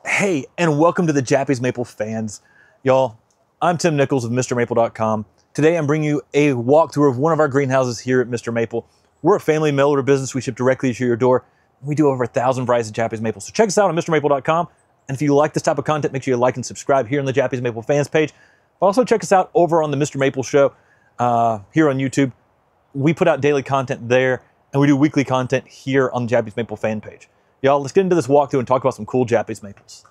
Hey, and welcome to the Japanese Maple fans. Y'all, I'm Tim Nichols of mrmaple.com. Today I'm bringing you a walkthrough of one of our greenhouses here at Mr. Maple. We're a family mail order business. We ship directly to your door. We do over 1,000 varieties of Japanese maple. So check us out on mrmaple.com. And if you like this type of content, make sure you like and subscribe here on the Japanese Maple fans page. Also check us out over on the Mr. Maple Show here on YouTube. We put out daily content there, and we do weekly content here on the Japanese Maple fan page. Y'all, let's get into this walkthrough and talk about some cool Japanese maples.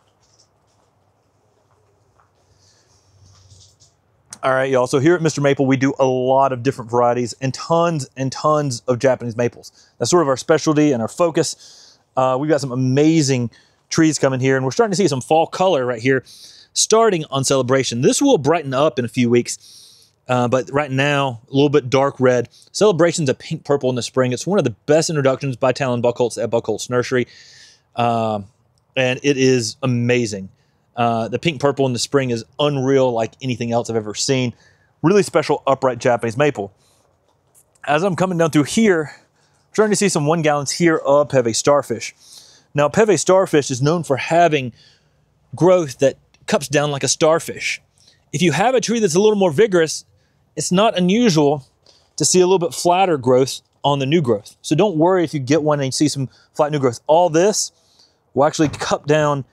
All right, y'all, so here at Mr. Maple, we do a lot of different varieties and tons of Japanese maples. That's sort of our specialty and our focus. We've got some amazing trees coming here, and we're starting to see some fall color right here starting on Celebration. This will brighten up in a few weeks. But right now, a little bit dark red. Celebration's a pink purple in the spring. It's one of the best introductions by Talon Buchholz at Buchholz Nursery. And it is amazing. The pink purple in the spring is unreal like anything else I've ever seen. Really special upright Japanese maple. As I'm coming down through here, I'm starting to see some 1 gallons here of Peve starfish. Now, Peve starfish is known for having growth that cups down like a starfish. If you have a tree that's a little more vigorous, it's not unusual to see a little bit flatter growth on the new growth. So don't worry if you get one and you see some flat new growth. All this will actually cup down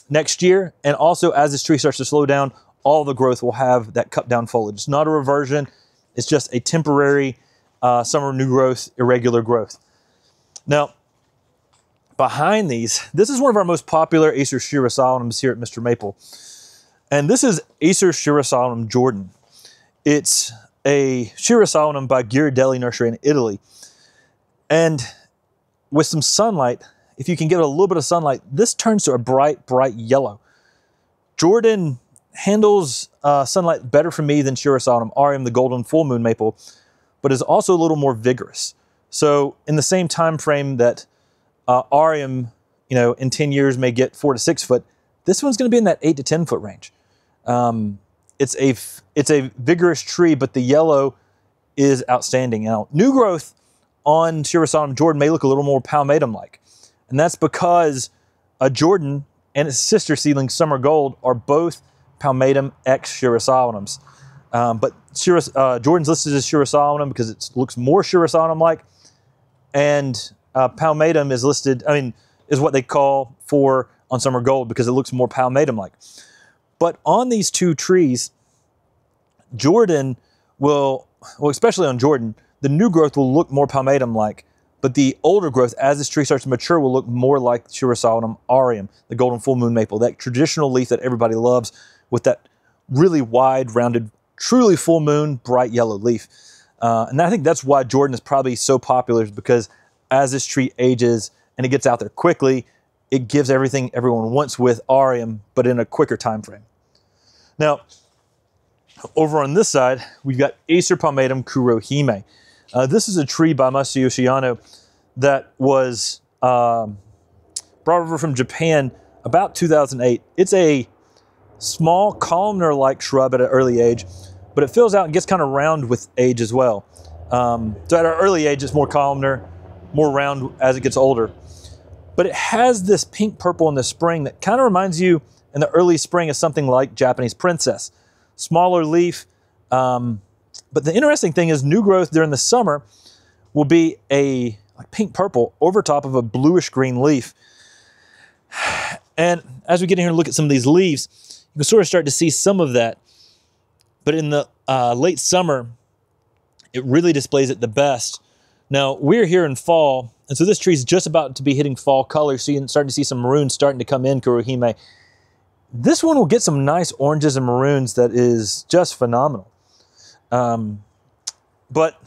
next year. And also as this tree starts to slow down, all the growth will have that cup down foliage. It's not a reversion. It's just a temporary summer new growth, irregular growth. Now, behind these, this is one of our most popular Acer Shirasolemnums here at Mr. Maple. And this is Acer Shirasolemnum Jordan. It's a Shirasolemnum by Ghirardelli Nursery in Italy. And with some sunlight, if you can get a little bit of sunlight, this turns to a bright yellow. Jordan handles sunlight better for me than Shirasolemnum Aureum, the golden full moon maple, but is also a little more vigorous. So in the same time frame that Aureum, in 10 years may get 4 to 6 foot, this one's going to be in that 8 to 10 foot range. It's a vigorous tree, but the yellow is outstanding. Now, new growth on Shirasolemnum Jordan may look a little more palmatum-like, and that's because Jordan and its sister seedling Summer Gold are both palmatum X Shirasolemnums. But Jordan's listed as Shirasolemnum because it looks more Shirasolemnum-like, and palmatum is listed, is what they call for on Summer Gold because it looks more palmatum-like. But on these two trees, Jordan will, especially on Jordan, the new growth will look more palmatum-like, but the older growth, as this tree starts to mature, will look more like Shirasolemnum Aureum, the golden full moon maple, that traditional leaf that everybody loves with that really wide, rounded, truly full moon, bright yellow leaf. And I think that's why Jordan is probably so popular, is because as this tree ages and it gets out there quickly, it gives everything everyone wants with Aureum, but in a quicker time frame. Now, over on this side, we've got Acer palmatum Kurohime. This is a tree by Masayo Shiyano that was brought over from Japan about 2008. It's a small columnar-like shrub at an early age, but it fills out and gets kind of round with age as well. So at our early age, it's more columnar, more round as it gets older. But it has this pink purple in the spring that kind of reminds you in the early spring of something like Japanese Princess. Smaller leaf. But the interesting thing is new growth during the summer will be a pink purple over top of a bluish green leaf. And as we get in here and look at some of these leaves, you can sort of start to see some of that. But in the late summer, it really displays it the best. Now, we're here in fall, and so this tree is just about to be hitting fall color, so you're starting to see some maroons starting to come in, Kurohime. This one will get some nice oranges and maroons that is just phenomenal. But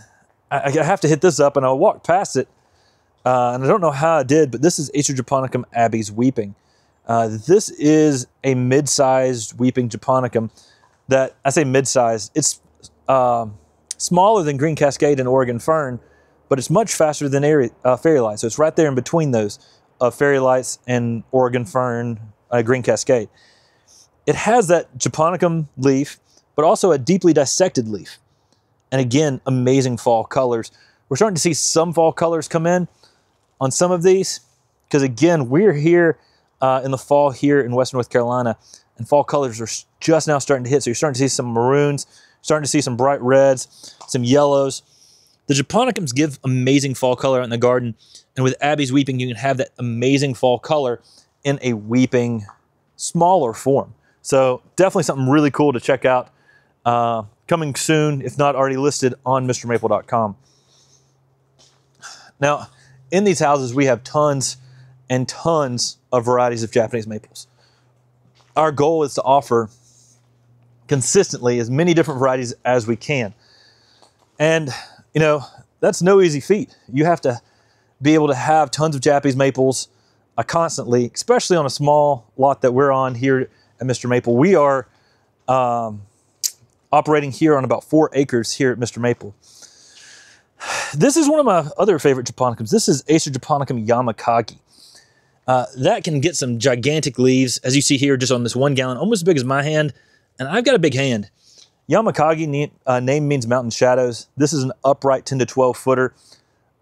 I have to hit this up, and I'll walk past it, and I don't know how I did, but this is Acer Japonicum Abbey's Weeping. This is a mid-sized weeping Japonicum that, I say mid-sized, it's smaller than Green Cascade and Oregon Fern, but it's much faster than Fairy Light. So it's right there in between those Fairy Lights and Oregon Fern, Green Cascade. It has that Japonicum leaf, but also a deeply dissected leaf. And again, amazing fall colors. We're starting to see some fall colors come in on some of these, because again, we're here in the fall here in Western North Carolina, and fall colors are just now starting to hit. So you're starting to see some maroons, starting to see some bright reds, some yellows. The japonicums give amazing fall color in the garden, and with Abby's weeping, you can have that amazing fall color in a weeping, smaller form. So definitely something really cool to check out. Coming soon, if not already listed on mrmaple.com. Now, in these houses, we have tons and tons of varieties of Japanese maples. Our goal is to offer consistently as many different varieties as we can. And, you know, that's no easy feat. You have to be able to have tons of Japanese maples constantly, especially on a small lot that we're on here at MrMaple. We are operating here on about 4 acres here at MrMaple. This is one of my other favorite japonicums. This is Acer japonicum Yamakagi. That can get some gigantic leaves, as you see here, just on this 1 gallon, almost as big as my hand, and I've got a big hand. Yamakagi name means mountain shadows. This is an upright 10 to 12 footer.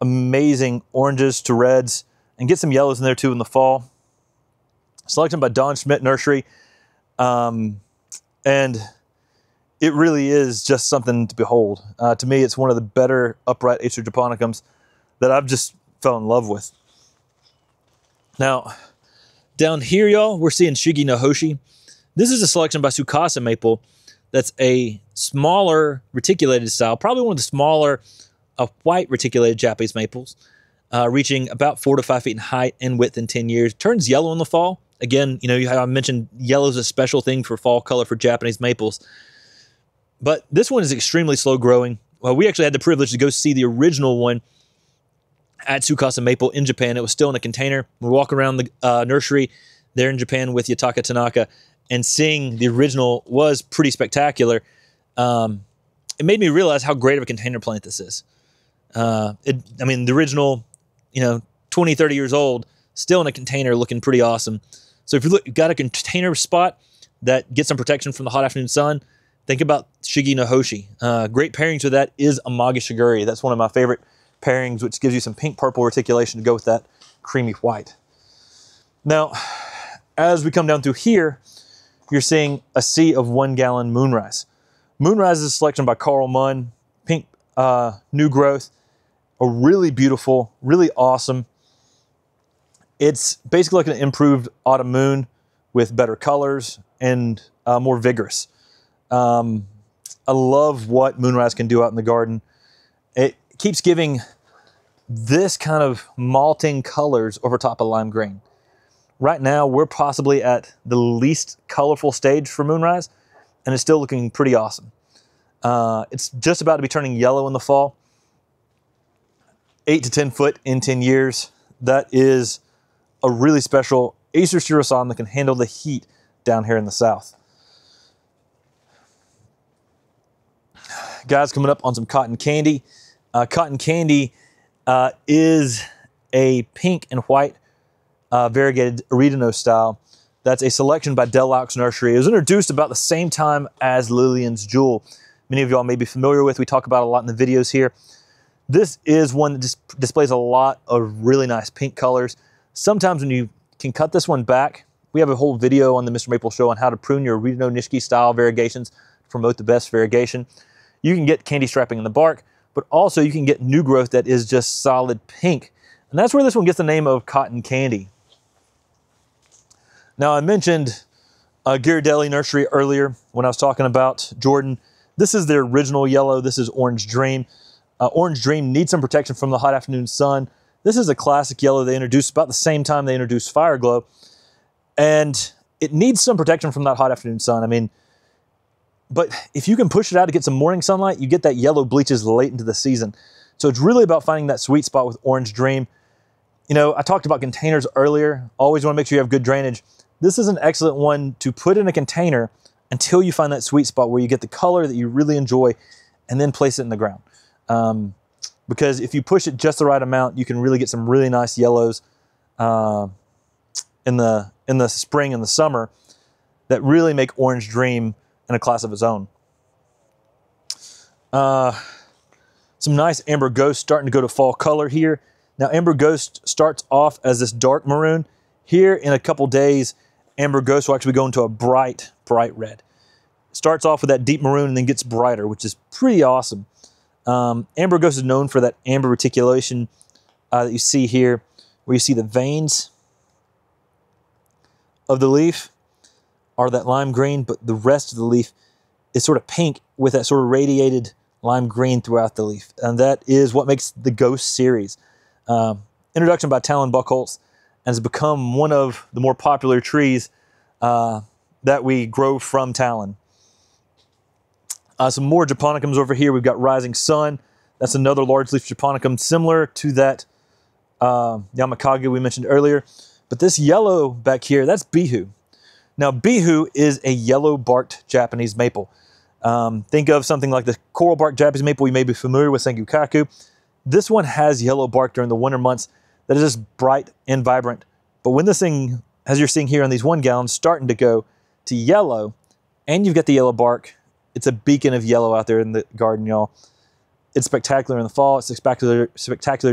Amazing oranges to reds, and get some yellows in there too in the fall. Selected by Don Schmidt Nursery. And it really is just something to behold. To me, it's one of the better upright Acer japonicums that I've just fell in love with. Now, down here, y'all, we're seeing Shigi no Hoshi. This is a selection by Tsukasa Maple that's a smaller reticulated style, probably one of the smaller white reticulated Japanese maples, reaching about 4 to 5 feet in height and width in 10 years. Turns yellow in the fall. Again, you know, I mentioned yellow is a special thing for fall color for Japanese maples. But this one is extremely slow growing. Well, we actually had the privilege to go see the original one at Tsukasa Maple in Japan. It was still in a container. We're walking around the nursery there in Japan with Yataka Tanaka, and seeing the original was pretty spectacular. It made me realize how great of a container plant this is. I mean, the original, you know, 20, 30 years old, still in a container looking pretty awesome. So if you've got a container spot that gets some protection from the hot afternoon sun, think about Shigi no Hoshi. Great pairings with that is Amaga Shiguri. That's one of my favorite pairings, which gives you some pink-purple reticulation to go with that creamy white. Now, as we come down through here, you're seeing a sea of 1 gallon Moonrise. Moonrise is a selection by Carl Munn, pink new growth, a really beautiful, really awesome. It's basically like an improved autumn moon with better colors and more vigorous. I love what Moonrise can do out in the garden. It keeps giving this kind of malting colors over top of lime green. Right now, we're possibly at the least colorful stage for Moonrise, and it's still looking pretty awesome. It's just about to be turning yellow in the fall. 8 to 10 foot in 10 years. That is a really special Acer Shiro-san that can handle the heat down here in the south. Guys, coming up on some Cotton Candy. Cotton Candy is a pink and white variegated Oregano style. That's a selection by Del Laux Nursery. It was introduced about the same time as Lillian's Jewel. Many of y'all may be familiar with. We talk about it a lot in the videos here. This is one that just displays a lot of really nice pink colors. Sometimes when you can cut this one back, we have a whole video on the MrMaple Show on how to prune your Oregano Nishiki style variegations to promote the best variegation. You can get candy strapping in the bark, but also you can get new growth that is just solid pink. And that's where this one gets the name of Cotton Candy. Now, I mentioned Ghirardelli Nursery earlier when I was talking about Jordan. This is their original yellow. This is Orange Dream. Orange Dream needs some protection from the hot afternoon sun. This is a classic yellow they introduced about the same time they introduced Fire Glow. And it needs some protection from that hot afternoon sun. I mean, but if you can push it out to get some morning sunlight, you get that yellow bleaches late into the season. So it's really about finding that sweet spot with Orange Dream. You know, I talked about containers earlier. Always want to make sure you have good drainage. This is an excellent one to put in a container until you find that sweet spot where you get the color that you really enjoy, and then place it in the ground. Because if you push it just the right amount, you can really get some really nice yellows in the spring and the summer that really make Orange Dream in a class of its own. Some nice Amber Ghost starting to go to fall color here. Now, Amber Ghost starts off as this dark maroon. Here in a couple days, Amber Ghost will actually go into a bright, bright red. Starts off with that deep maroon and then gets brighter, which is pretty awesome. Amber Ghost is known for that amber reticulation that you see here, where you see the veins of the leaf are that lime green, but the rest of the leaf is sort of pink with that sort of radiated lime green throughout the leaf. And that is what makes the Ghost series. Introduction by Talon Buchholz, and has become one of the more popular trees that we grow from Talon. Some more japonicums over here. We've got Rising Sun. That's another large leaf japonicum similar to that Yamakage we mentioned earlier. But this yellow back here, that's Bihu. Now, Bihu is a yellow-barked Japanese maple. Think of something like the coral-barked Japanese maple you may be familiar with, Sengokaku. This one has yellow bark during the winter months that is just bright and vibrant. But when this thing, as you're seeing here on these 1 gallons, starting to go to yellow, and you've got the yellow bark, it's a beacon of yellow out there in the garden, y'all. It's spectacular in the fall. It's spectacular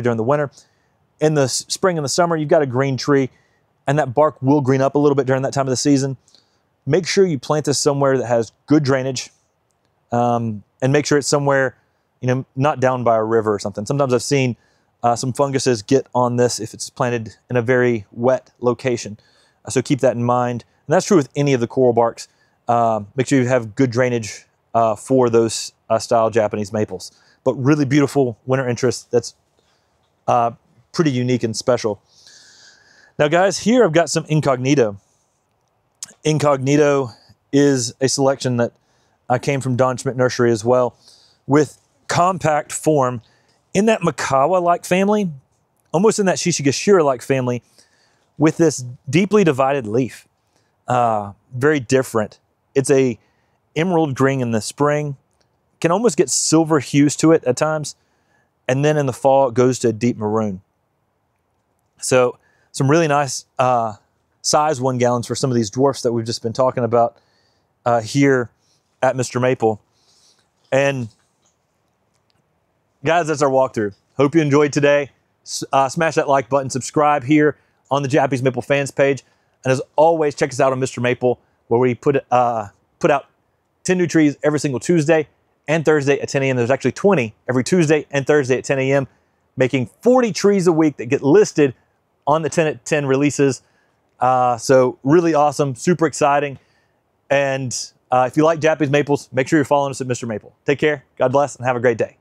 during the winter. In the spring and the summer, you've got a green tree, and that bark will green up a little bit during that time of the season. Make sure you plant this somewhere that has good drainage, and make sure it's somewhere, you know, not down by a river or something. Sometimes I've seen some funguses get on this if it's planted in a very wet location. So keep that in mind. And that's true with any of the coral barks. Make sure you have good drainage for those style Japanese maples. But really beautiful winter interest that's pretty unique and special. Now guys, here I've got some Incognito. Incognito is a selection that came from Don Schmidt Nursery as well, with compact form in that Makawa-like family, almost in that Shishigashira-like family, with this deeply divided leaf. Very different. It's a emerald green in the spring, can almost get silver hues to it at times, and then in the fall it goes to a deep maroon. So some really nice size 1 gallons for some of these dwarfs that we've just been talking about here at MrMaple. And guys, that's our walkthrough. Hope you enjoyed today. Smash that like button, subscribe here on the Japanese Maple fans page. And as always, check us out on MrMaple, where we put out 10 new trees every single Tuesday and Thursday at 10 a.m. There's actually 20 every Tuesday and Thursday at 10 a.m., making 40 trees a week that get listed on the 10 at 10 releases. So really awesome, super exciting. And if you like Japanese maples, make sure you're following us at MrMaple. Take care, God bless, and have a great day.